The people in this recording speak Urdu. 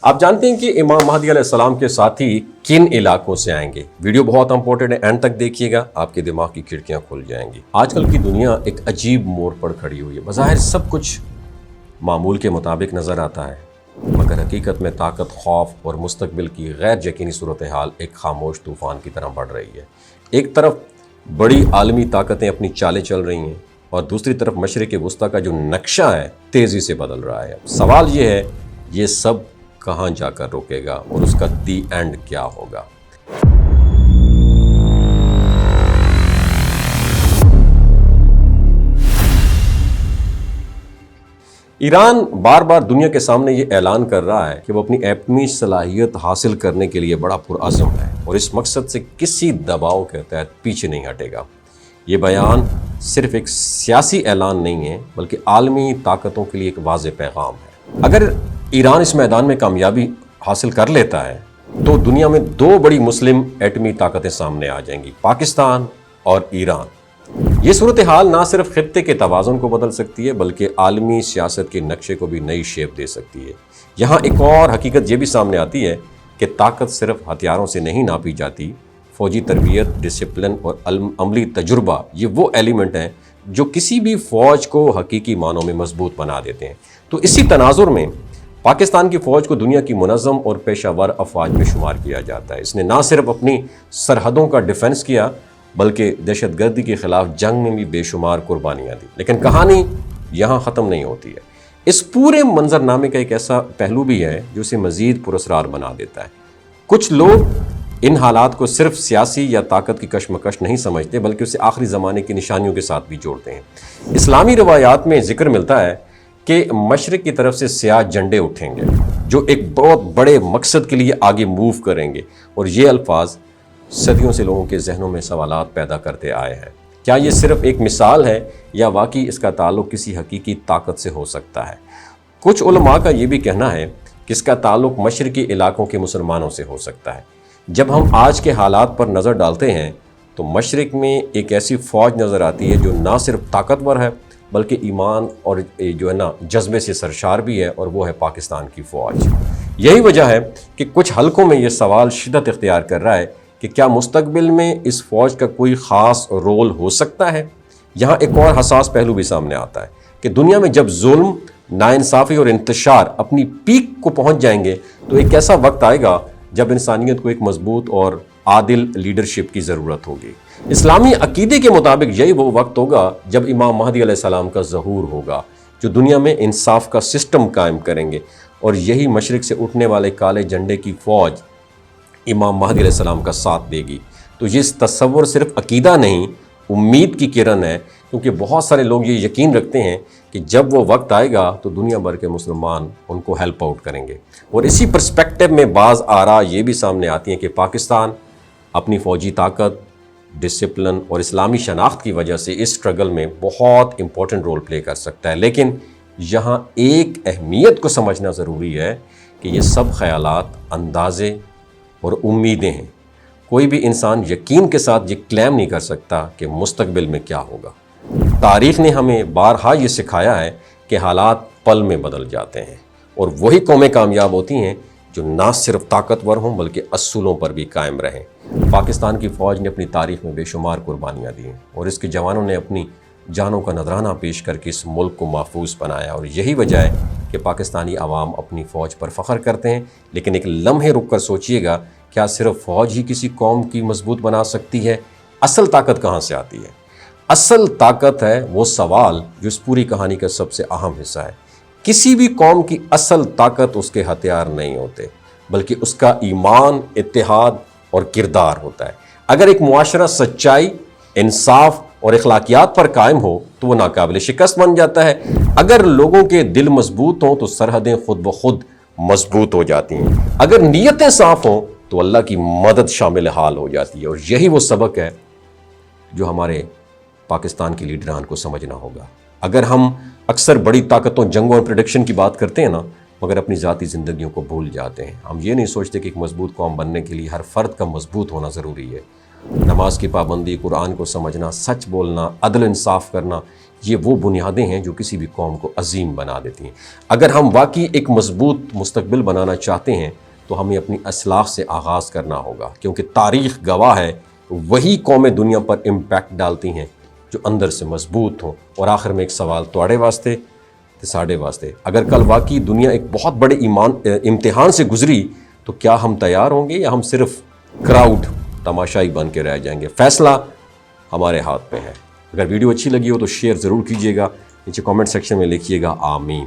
آپ جانتے ہیں کہ امام مہدی علیہ السلام کے ساتھی کن علاقوں سے آئیں گے؟ ویڈیو بہت امپورٹنٹ ہے، اینڈ تک دیکھیے گا، آپ کے دماغ کی کھڑکیاں کھل جائیں گی۔ آج کل کی دنیا ایک عجیب موڑ پر کھڑی ہوئی ہے۔ بظاہر سب کچھ معمول کے مطابق نظر آتا ہے، مگر حقیقت میں طاقت، خوف اور مستقبل کی غیر یقینی صورتحال ایک خاموش طوفان کی طرح بڑھ رہی ہے۔ ایک طرف بڑی عالمی طاقتیں اپنی چالیں چل رہی ہیں اور دوسری طرف مشرق وسطیٰ کا جو نقشہ ہے تیزی سے بدل رہا ہے۔ سوال یہ ہے، یہ سب کہاں جا کر رکے گا اور اس کا دی اینڈ کیا ہوگا؟ ایران بار بار دنیا کے سامنے یہ اعلان کر رہا ہے کہ وہ اپنی ایٹمی صلاحیت حاصل کرنے کے لیے بڑا پرعزم ہے اور اس مقصد سے کسی دباؤ کے تحت پیچھے نہیں ہٹے گا۔ یہ بیان صرف ایک سیاسی اعلان نہیں ہے، بلکہ عالمی طاقتوں کے لیے ایک واضح پیغام ہے۔ اگر ایران اس میدان میں کامیابی حاصل کر لیتا ہے تو دنیا میں دو بڑی مسلم ایٹمی طاقتیں سامنے آ جائیں گی، پاکستان اور ایران۔ یہ صورتحال نہ صرف خطے کے توازن کو بدل سکتی ہے بلکہ عالمی سیاست کے نقشے کو بھی نئی شیپ دے سکتی ہے۔ یہاں ایک اور حقیقت یہ بھی سامنے آتی ہے کہ طاقت صرف ہتھیاروں سے نہیں ناپی جاتی۔ فوجی تربیت، ڈسپلن اور عملی تجربہ یہ وہ ایلیمنٹ ہیں جو کسی بھی فوج کو حقیقی معنوں میں مضبوط بنا دیتے ہیں۔ تو اسی تناظر میں پاکستان کی فوج کو دنیا کی منظم اور پیشہ ور افواج میں شمار کیا جاتا ہے۔ اس نے نہ صرف اپنی سرحدوں کا ڈیفنس کیا بلکہ دہشت گردی کے خلاف جنگ میں بھی بے شمار قربانیاں دی۔ لیکن کہانی یہاں ختم نہیں ہوتی ہے۔ اس پورے منظرنامے کا ایک ایسا پہلو بھی ہے جو اسے مزید پراسرار بنا دیتا ہے۔ کچھ لوگ ان حالات کو صرف سیاسی یا طاقت کی کشمکش نہیں سمجھتے بلکہ اسے آخری زمانے کی نشانیوں کے ساتھ بھی جوڑتے ہیں۔ اسلامی روایات میں ذکر ملتا ہے کہ مشرق کی طرف سے سیاہ جھنڈے اٹھیں گے جو ایک بہت بڑے مقصد کے لیے آگے موو کریں گے، اور یہ الفاظ صدیوں سے لوگوں کے ذہنوں میں سوالات پیدا کرتے آئے ہیں۔ کیا یہ صرف ایک مثال ہے یا واقعی اس کا تعلق کسی حقیقی طاقت سے ہو سکتا ہے؟ کچھ علماء کا یہ بھی کہنا ہے کہ اس کا تعلق مشرقی علاقوں کے مسلمانوں سے ہو سکتا ہے۔ جب ہم آج کے حالات پر نظر ڈالتے ہیں تو مشرق میں ایک ایسی فوج نظر آتی ہے جو نہ صرف طاقتور ہے بلکہ ایمان اور جو ہے نا جذبے سے سرشار بھی ہے، اور وہ ہے پاکستان کی فوج۔ یہی وجہ ہے کہ کچھ حلقوں میں یہ سوال شدت اختیار کر رہا ہے کہ کیا مستقبل میں اس فوج کا کوئی خاص رول ہو سکتا ہے؟ یہاں ایک اور حساس پہلو بھی سامنے آتا ہے کہ دنیا میں جب ظلم، ناانصافی اور انتشار اپنی پیک کو پہنچ جائیں گے تو ایک ایسا وقت آئے گا جب انسانیت کو ایک مضبوط اور عادل لیڈرشپ کی ضرورت ہوگی۔ اسلامی عقیدے کے مطابق یہی وہ وقت ہوگا جب امام مہدی علیہ السلام کا ظہور ہوگا، جو دنیا میں انصاف کا سسٹم قائم کریں گے، اور یہی مشرق سے اٹھنے والے کالے جھنڈے کی فوج امام مہدی علیہ السلام کا ساتھ دے گی۔ تو یہ تصور صرف عقیدہ نہیں، امید کی کرن ہے، کیونکہ بہت سارے لوگ یہ یقین رکھتے ہیں کہ جب وہ وقت آئے گا تو دنیا بھر کے مسلمان ان کو ہیلپ آؤٹ کریں گے۔ اور اسی پرسپیکٹو میں بعض آراء یہ بھی سامنے آتی ہیں کہ پاکستان اپنی فوجی طاقت، ڈسپلن اور اسلامی شناخت کی وجہ سے اس سٹرگل میں بہت امپورٹنٹ رول پلے کر سکتا ہے۔ لیکن یہاں ایک اہمیت کو سمجھنا ضروری ہے کہ یہ سب خیالات، اندازے اور امیدیں ہیں۔ کوئی بھی انسان یقین کے ساتھ یہ کلیم نہیں کر سکتا کہ مستقبل میں کیا ہوگا۔ تاریخ نے ہمیں بارہا یہ سکھایا ہے کہ حالات پل میں بدل جاتے ہیں، اور وہی قومیں کامیاب ہوتی ہیں جو نہ صرف طاقتور ہوں بلکہ اصولوں پر بھی قائم رہیں۔ پاکستان کی فوج نے اپنی تاریخ میں بے شمار قربانیاں دی ہیں، اور اس کے جوانوں نے اپنی جانوں کا نذرانہ پیش کر کے اس ملک کو محفوظ بنایا، اور یہی وجہ ہے کہ پاکستانی عوام اپنی فوج پر فخر کرتے ہیں۔ لیکن ایک لمحے رک کر سوچئے گا، کیا صرف فوج ہی کسی قوم کی مضبوط بنا سکتی ہے؟ اصل طاقت کہاں سے آتی ہے؟ اصل طاقت ہے وہ سوال جو اس پوری کہانی کا سب سے اہم حصہ ہے۔ کسی بھی قوم کی اصل طاقت اس کے ہتھیار نہیں ہوتے بلکہ اس کا ایمان، اتحاد اور کردار ہوتا ہے۔ اگر ایک معاشرہ سچائی، انصاف اور اخلاقیات پر قائم ہو تو وہ ناقابل شکست بن جاتا ہے۔ اگر لوگوں کے دل مضبوط ہوں تو سرحدیں خود بخود مضبوط ہو جاتی ہیں۔ اگر نیتیں صاف ہوں تو اللہ کی مدد شامل حال ہو جاتی ہے، اور یہی وہ سبق ہے جو ہمارے پاکستان کے لیڈران کو سمجھنا ہوگا۔ اگر ہم اکثر بڑی طاقتوں، جنگوں اور پریڈکشن کی بات کرتے ہیں نا، مگر اپنی ذاتی زندگیوں کو بھول جاتے ہیں۔ ہم یہ نہیں سوچتے کہ ایک مضبوط قوم بننے کے لیے ہر فرد کا مضبوط ہونا ضروری ہے۔ نماز کی پابندی، قرآن کو سمجھنا، سچ بولنا، عدل انصاف کرنا، یہ وہ بنیادیں ہیں جو کسی بھی قوم کو عظیم بنا دیتی ہیں۔ اگر ہم واقعی ایک مضبوط مستقبل بنانا چاہتے ہیں تو ہمیں اپنی اصلاح سے آغاز کرنا ہوگا، کیونکہ تاریخ گواہ ہے وہی قومیں دنیا پر امپیکٹ ڈالتی ہیں جو اندر سے مضبوط ہوں۔ اور آخر میں ایک سوال توڑے واسطے تے ساڑے واسطے، اگر کل واقعی دنیا ایک بہت بڑے امتحان سے گزری تو کیا ہم تیار ہوں گے یا ہم صرف کراؤڈ تماشائی بن کے رہ جائیں گے؟ فیصلہ ہمارے ہاتھ پہ ہے۔ اگر ویڈیو اچھی لگی ہو تو شیئر ضرور کیجیے گا، نیچے کامنٹ سیکشن میں لکھیے گا آمین۔